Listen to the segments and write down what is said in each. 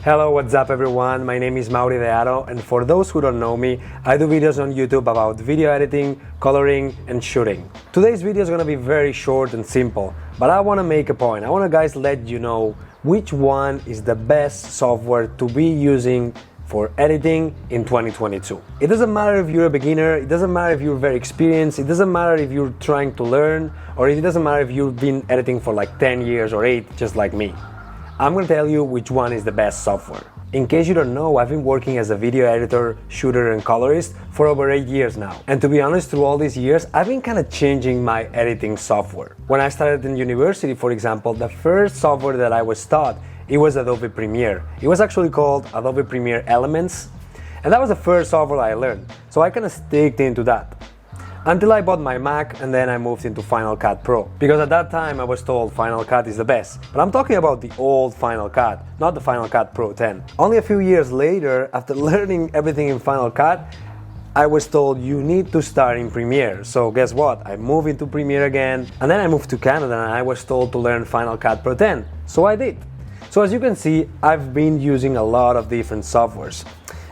Hello, what's up everyone? My name is Haro, and for those who don't know me, I do videos on YouTube about video editing, coloring, and shooting. Today's video is gonna be very short and simple, but I wanna make a point. I wanna guys let you know which one is the best software to be using for editing in 2022. It doesn't matter if you're a beginner, it doesn't matter if you're very experienced, it doesn't matter if you're trying to learn, or it doesn't matter if you've been editing for like 10 years or 8, just like me. I'm gonna tell you which one is the best software. In case you don't know, I've been working as a video editor, shooter, and colorist for over 8 years now. And to be honest, through all these years, I've been kind of changing my editing software. When I started in university, for example, the first software that I was taught, it was Adobe Premiere. It was actually called Adobe Premiere Elements, and that was the first software I learned. So I kind of sticked into that. Until I bought my Mac, and then I moved into Final Cut Pro. Because at that time I was told Final Cut is the best. But I'm talking about the old Final Cut, not the Final Cut Pro 10. Only a few years later, after learning everything in Final Cut, I was told you need to start in Premiere. So guess what? I moved into Premiere again, and then I moved to Canada and I was told to learn Final Cut Pro 10. So I did. So as you can see, I've been using a lot of different softwares.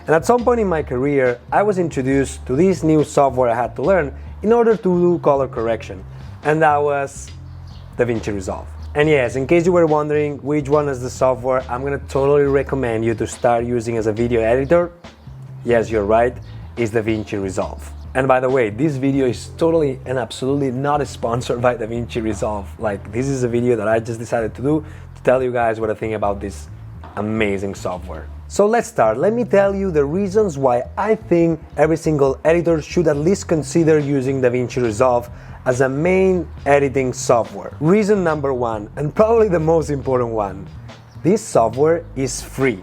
And at some point in my career, I was introduced to this new software I had to learn in order to do color correction, and that was DaVinci Resolve. And yes, in case you were wondering which one is the software I'm gonna totally recommend you to start using as a video editor, yes, you're right, it's DaVinci Resolve. And by the way, this video is totally and absolutely not sponsored by DaVinci Resolve. Like, this is a video that I just decided to do to tell you guys what I think about this amazing software. So let's start. Let me tell you the reasons why I think every single editor should at least consider using DaVinci Resolve as a main editing software. Reason number one, and probably the most important one, this software is free.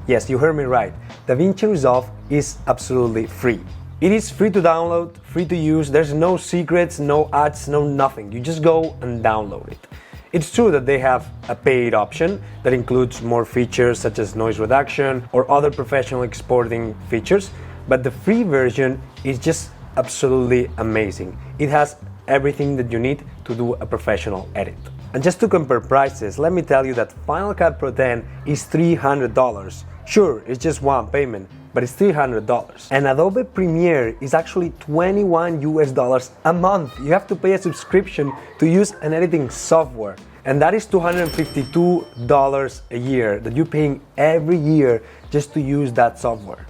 Yes, you heard me right. DaVinci Resolve is absolutely free. It is free to download, free to use. There's no secrets, no ads, no nothing. You just go and download it. It's true that they have a paid option that includes more features such as noise reduction or other professional exporting features, but the free version is just absolutely amazing. It has everything that you need to do a professional edit. And just to compare prices, let me tell you that Final Cut Pro 10 is $300. Sure, it's just one payment, but it's $300. And Adobe Premiere is actually $21 US a month. You have to pay a subscription to use an editing software. And that is $252 a year that you're paying every year just to use that software.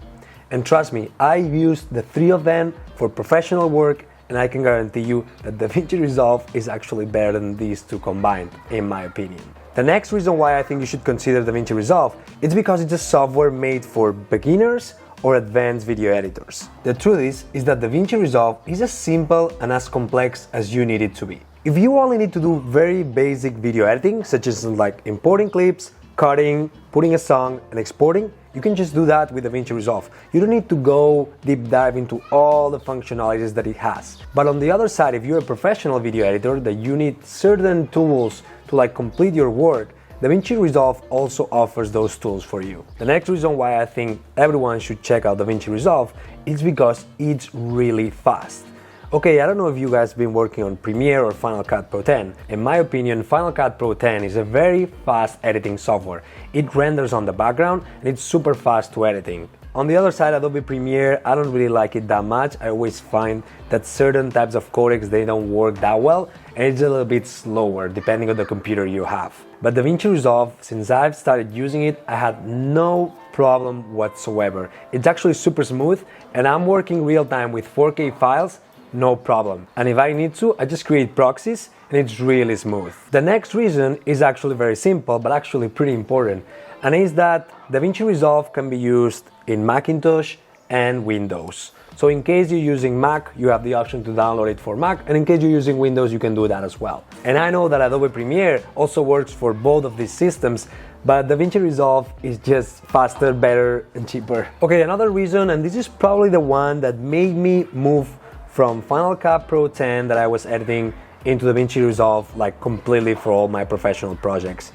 And trust me, I used the three of them for professional work, and I can guarantee you that DaVinci Resolve is actually better than these two combined, in my opinion. The next reason why I think you should consider DaVinci Resolve is because it's a software made for beginners or advanced video editors. The truth is that DaVinci Resolve is as simple and as complex as you need it to be. If you only need to do very basic video editing, such as like importing clips, cutting, putting a song, and exporting, you can just do that with DaVinci Resolve. You don't need to go deep dive into all the functionalities that it has. But on the other side, if you're a professional video editor that you need certain tools to like complete your work, DaVinci Resolve also offers those tools for you. The next reason why I think everyone should check out DaVinci Resolve is because it's really fast. Okay, I don't know if you guys have been working on Premiere or Final Cut Pro 10. In my opinion, Final Cut Pro 10 is a very fast editing software. It renders on the background and it's super fast to editing. On the other side, Adobe Premiere, I don't really like it that much. I always find that certain types of codecs, they don't work that well, and it's a little bit slower depending on the computer you have. But DaVinci Resolve, since I've started using it, I had no problem whatsoever. It's actually super smooth, and I'm working real time with 4K files, no problem. And if I need to, I just create proxies and it's really smooth. The next reason is actually very simple, but actually pretty important, and is that DaVinci Resolve can be used in Macintosh and Windows. So in case you're using Mac, you have the option to download it for Mac, and in case you're using Windows, you can do that as well. And I know that Adobe Premiere also works for both of these systems, but DaVinci Resolve is just faster, better, and cheaper. Okay, another reason, and this is probably the one that made me move from Final Cut Pro 10 that I was editing into DaVinci Resolve like completely for all my professional projects,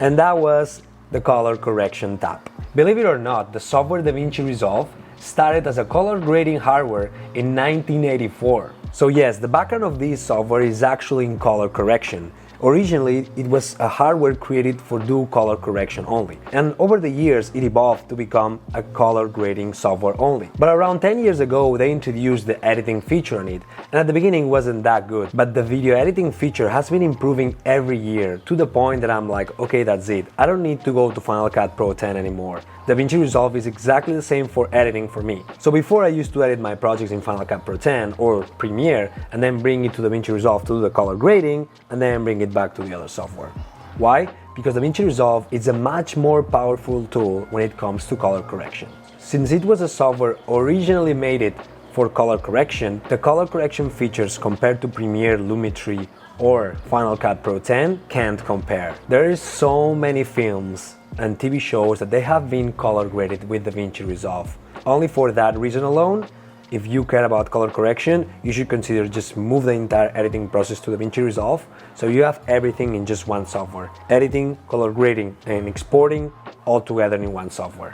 and that was the color correction tab. Believe it or not, the software DaVinci Resolve started as a color grading hardware in 1984. So yes, the background of this software is actually in color correction. Originally, it was a hardware created for do color correction only, and over the years it evolved to become a color grading software only. But around 10 years ago they introduced the editing feature on it, and at the beginning it wasn't that good, but the video editing feature has been improving every year to the point that I'm like, okay, that's it, I don't need to go to Final Cut Pro 10 anymore. DaVinci Resolve is exactly the same for editing for me. So before I used to edit my projects in Final Cut Pro 10 or Premiere and then bring it to DaVinci Resolve to do the color grading and then bring it back to the other software. Why? Because DaVinci Resolve is a much more powerful tool when it comes to color correction. Since it was a software originally made for color correction, the color correction features compared to Premiere, Lumetri or Final Cut Pro 10 can't compare. There is so many films and TV shows that they have been color graded with DaVinci Resolve. Only for that reason alone, if you care about color correction, you should consider just move the entire editing process to DaVinci Resolve so you have everything in just one software. Editing, color grading and exporting all together in one software.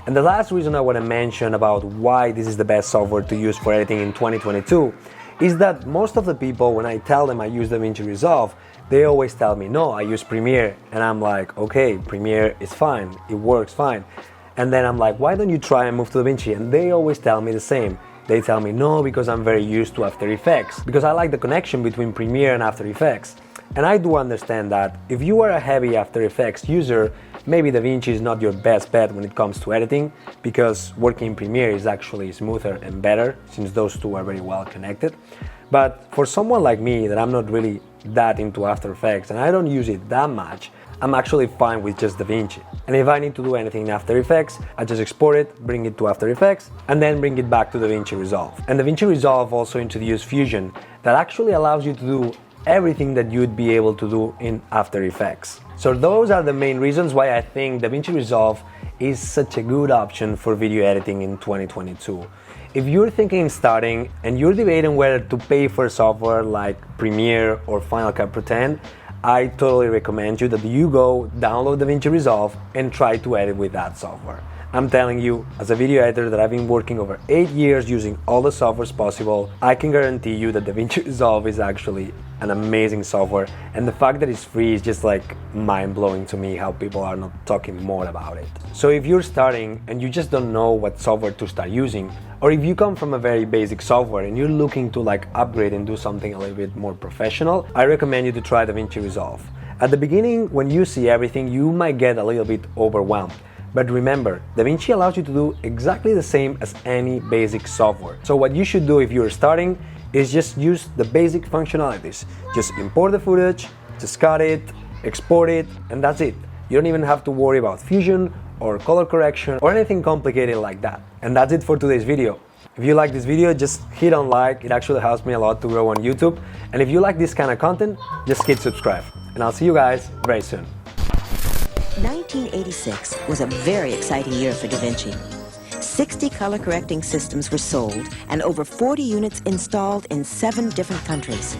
And the last reason I want to mention about why this is the best software to use for editing in 2022 is that most of the people, when I tell them I use DaVinci Resolve, they always tell me, no, I use Premiere. And I'm like, okay, Premiere is fine, it works fine. And then I'm like, why don't you try and move to DaVinci? And they always tell me the same. They tell me, no, because I'm very used to After Effects, because I like the connection between Premiere and After Effects. And I do understand that if you are a heavy After Effects user, maybe DaVinci is not your best bet when it comes to editing, because working in Premiere is actually smoother and better, since those two are very well connected. But for someone like me, that I'm not really that into After Effects and I don't use it that much, I'm actually fine with just DaVinci. And if I need to do anything in After Effects, I just export it, bring it to After Effects, and then bring it back to DaVinci Resolve. And DaVinci Resolve also introduced Fusion that actually allows you to do everything that you'd be able to do in After Effects. So those are the main reasons why I think DaVinci Resolve is such a good option for video editing in 2022. If you're thinking of starting and you're debating whether to pay for a software like Premiere or Final Cut Pro 10, I totally recommend you that you go download DaVinci Resolve and try to edit with that software. I'm telling you, as a video editor that I've been working over 8 years using all the softwares possible, I can guarantee you that DaVinci Resolve is actually an amazing software, and the fact that it's free is just like mind-blowing to me how people are not talking more about it. So if you're starting and you just don't know what software to start using, or if you come from a very basic software and you're looking to like upgrade and do something a little bit more professional, I recommend you to try DaVinci Resolve. At the beginning, when you see everything, you might get a little bit overwhelmed. But remember, DaVinci allows you to do exactly the same as any basic software. So what you should do if you're starting is just use the basic functionalities. Just import the footage, just cut it, export it, and that's it. You don't even have to worry about Fusion or color correction or anything complicated like that. And that's it for today's video. If you like this video, just hit on like, it actually helps me a lot to grow on YouTube. And if you like this kind of content, just hit subscribe. And I'll see you guys very soon. 1986 was a very exciting year for DaVinci. 60 color correcting systems were sold and over 40 units installed in 7 different countries.